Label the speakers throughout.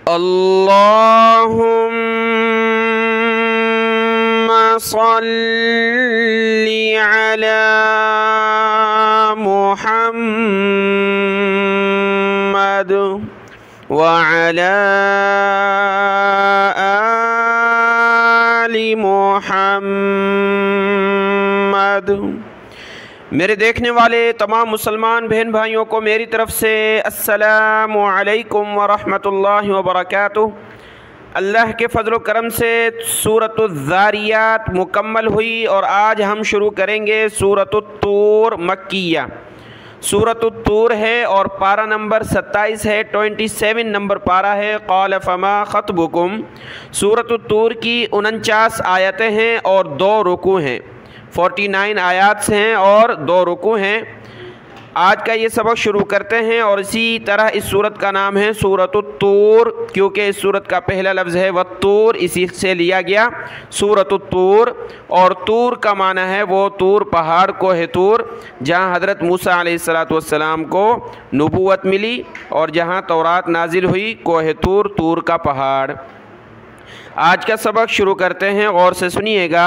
Speaker 1: اللهم صل على محمد وعلى آل محمد۔ میرے دیکھنے والے تمام مسلمان بہن بھائیوں کو میری طرف سے السلام علیکم ورحمۃ اللہ وبرکاتہ۔ اللہ کے فضل و کرم سے سورۃ الذاریات مکمل ہوئی اور آج ہم شروع کریں گے سورۃ الطور مکیہ۔ سورۃ الطور ہے اور پارہ نمبر 27 ہے، 27 نمبر پارہ ہے۔ قال فما خطبکم۔ سورۃ الطور کی 49 آیتیں ہیں اور 2 رکوع ہیں، 49 آیات ہیں اور 2 رکوع ہیں۔ آج کا یہ سبق شروع کرتے ہیں اور اسی طرح اس سورت کا نام ہے سورۃ الطور، کیونکہ اس سورت کا پہلا لفظ ہے والطور، اسی سے لیا گیا سورۃ الطور۔ اور طور کا معنی ہے وہ طور پہاڑ، کوہ طور، جہاں حضرت موسیٰ علیہ السلام کو نبوت ملی اور جہاں تورات نازل ہوئی، کوہ طور، طور کا پہاڑ۔ آج کا سبق شروع کرتے ہیں، غور سے سنیے گا۔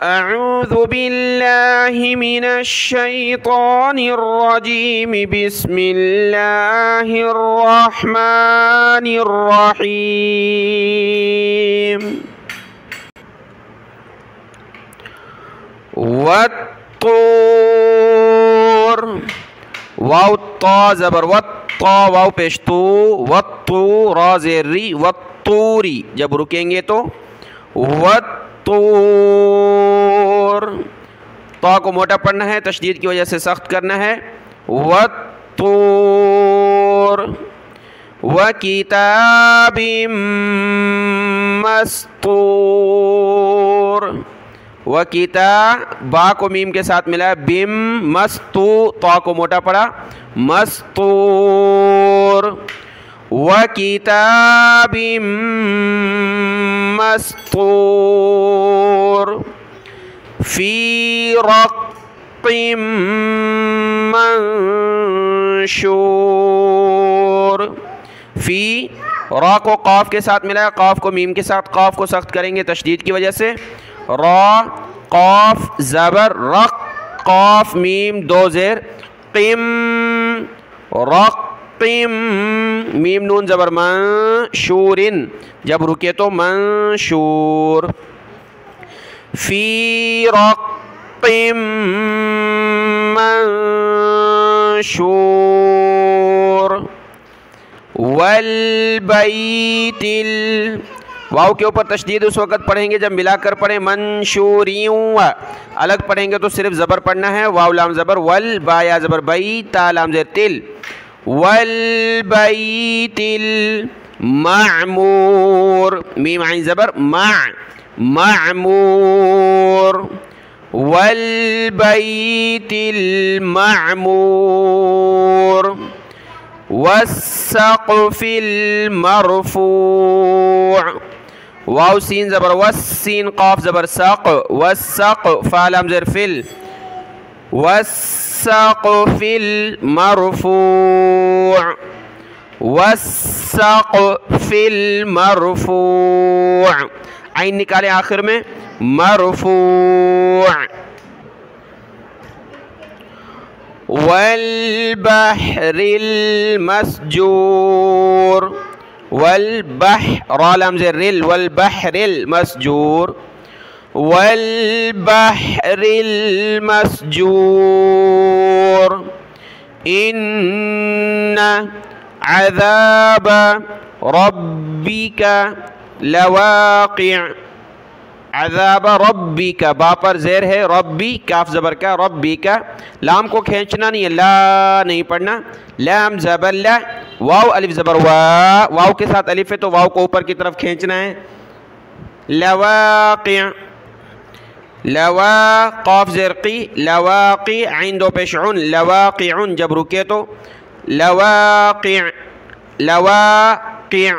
Speaker 1: اعوذ باللہ من الشیطان الرجیم، بسم اللہ الرحمن الرحیم۔ والطور، واو تا زبر والطا، واو پیش تو، والطور را زیر ری، والطوری جب رکیں گے تو والطور، طا کو موٹا پڑھنا ہے، تشدید کی وجہ سے سخت کرنا ہے۔ والطور وکتاب مسطور، وکتاب با کو میم کے ساتھ ملا ہے، بم مستو، طا کو موٹا پڑا، مسطور وکتاب مسطور فی رق منشور۔ فی، را کو قاف کے ساتھ ملا ہے، قاف کو میم کے ساتھ، قاف کو سخت کریں گے تشدید کی وجہ سے، را قاف زبر رق، قاف میم 2 زیر، قم رق قم، میم نون زبر منشورن، جب رکے تو منشور۔ فی رق منشور والبیت واو کے اوپر تشدید اس وقت پڑھیں گے جب ملا کر پڑھیں، منشوریوں، الگ پڑھیں گے تو صرف زبر پڑھنا ہے، واو لام زبر، ول با یا زبر بئی، تا لام زیر تل، والبیت المعمور، میم عین زبر مع، معمور، والبیت المعمور والسقف المرفوع، واو سین زبر والسین، قاف زبر ساق، والسق، فا لام زیر فل، والسقف المرفوع، والسقف المرفوع، عین نکالیں آخر میں، مرفوع، والبحر المسجور، والبحر را لام زیر رل، والبحر المسجور، والبحر المسجور ان عذاب ربک لواقع، عذاب ربی کا با پر زیر ہے، ربی کاف زبر کا، ربی کا، لام کو کھینچنا نہیں ہے، لا نہیں پڑھنا، لام زبر لا، واو الف زبر وا، واو کے ساتھ الف ہے تو واو کو اوپر کی طرف کھینچنا ہے، لواقع، لوا قاف زیر قی، لواقع، عین 2 پیش عن، لواقع جب رکے تو لواقع، لواقع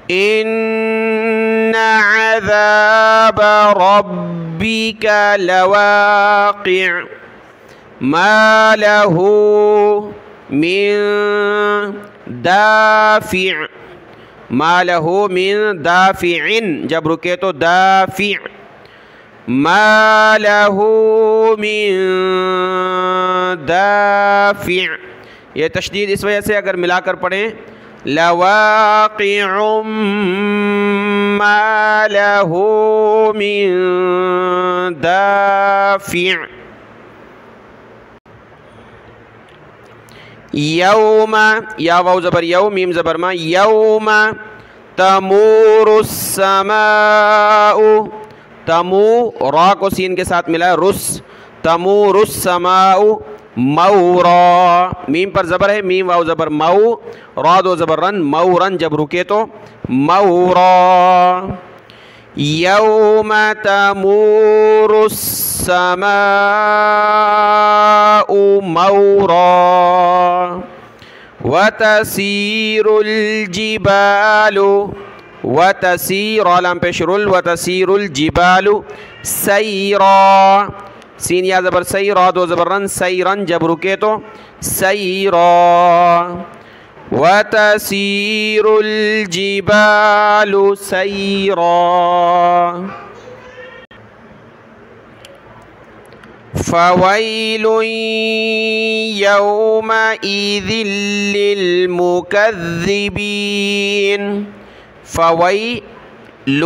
Speaker 1: ان عذاب ربك لواقع ما له من دافع، ما لہو من دافع، جب رکے تو دافع، ما لہو من دافع، یہ تشدید اس وجہ سے اگر ملا کر پڑھیں لواقع ما لہو من دافع، یوم، یا واو زبر یو میم زبر ما، یوم تمور السماء، تمو را کو سین کے ساتھ ملا ہے رس، تمور السماء مورا، میم پر زبر ہے، میم واو زبر مو، را دو زبر رن، مورن جب رکے تو مورا، یوم تمور السماء مورا وتسیر الجبال، وتسیر لام پیش رل، وتسیر الجبال سیرا، سین یا زبر سی، را دو زبر رن، سیرن جب رکے تو سیرا، وتسیر الجبال سیرا، فویل یومئذ للمکذبین، فویل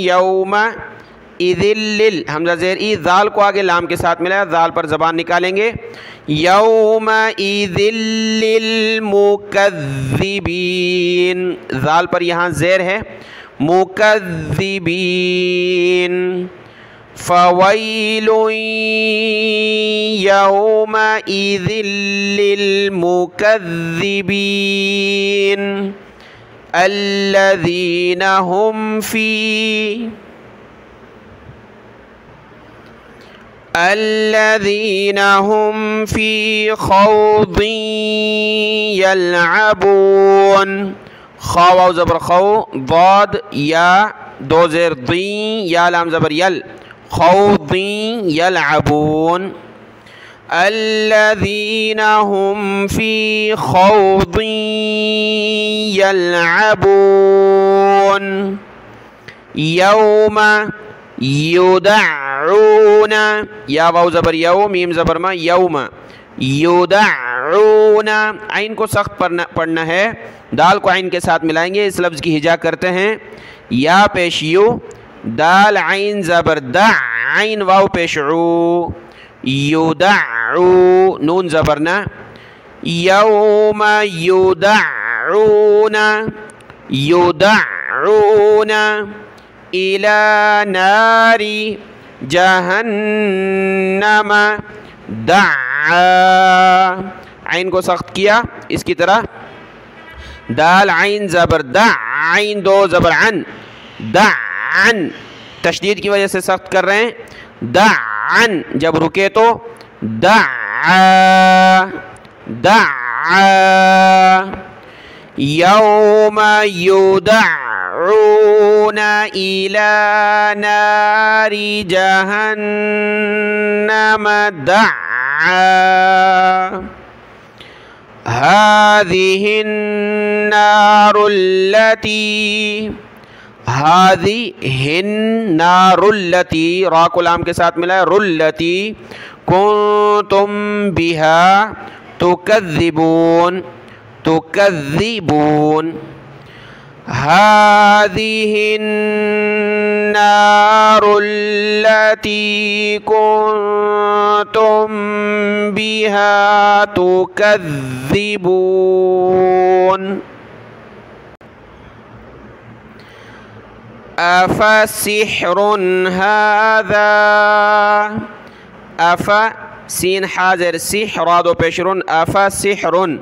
Speaker 1: یومئذ لل، حمزہ زیر ای، ذال کو آگے لام کے ساتھ ملا ہے، ذال پر زبان نکالیں گے، یومئذ للمکذبین، ذال پر یہاں زیر ہے، مکذبین، فویل یومئذ للمکذبین الذین هم فی خوض یلعبون، خا واو زبر خو، ضاد یا دو زیر ضی، یا لام زبر یل، خوض یلعبون، الذین هم فی خوض یلعبون، یوم یدعون، یا واو زبر یو میم زبر ما، یوم یدعون، عین کو سخت پڑھنا ہے، دال کو عین کے ساتھ ملائیں گے، اس لفظ کی ہجا کرتے ہیں، یا پیش یو، دال عین زبر دع، عین واو پیش عو، یدعو، نون زبرنا، یوم یدعون، یدعون الی نار جہنم دعا، عین کو سخت کیا اس کی طرح، دال عین زبر دع، عین دو زبر عن، دعن، تشدید کی وجہ سے سخت کر رہے ہیں، دعن جب رکے تو دعا، دعا، یوم یدعون الی نار جہنم دعا، هذه النار التي، هذه النار التي، را کو لام کے ساتھ ملا ہے، رلتی، کنتم بها تکذبون، تکذبون، هذه النار التي كنتم بها تكذبون، أفسحر هذا، أفا سين حاضر سحر رادو پیشرون، أفسحر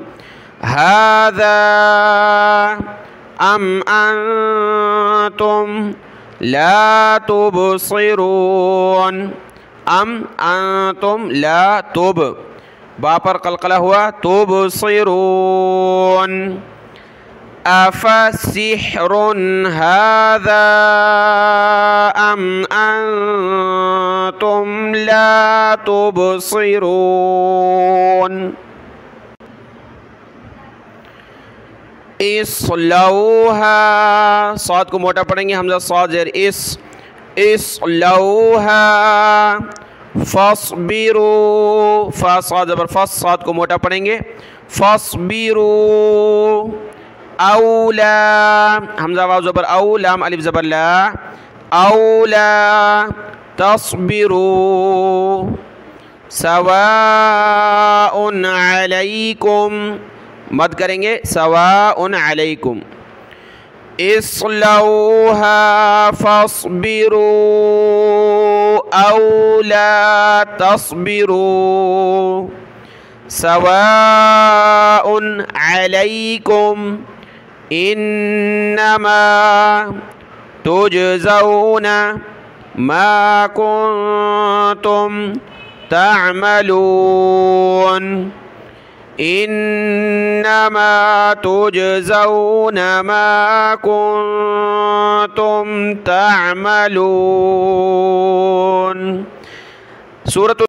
Speaker 1: هذا أم أنتم لا تبصرون، أم أنتم لا تب، با پر قلقلہ ہوا، تبصرون، أفسحر هذا أم أنتم لا تبصرون، اصلوها صاد کو موٹا پڑھیں گے، حمزہ صاد زیر اصلوها فاصبروا فا صاد زبر فص صاد کو موٹا پڑھیں گے فاصبروا اولا حمزہ واو زبر او لام الف زبر لا اولا تصبروا سواء علیکم مد کریں گے سواء علیکم اصلوها فاصبروا او لا تصبروا سواء علیکم انما تجزون ما کنتم تعملون انما تجزون ما کنتم تعملون۔ سورۃ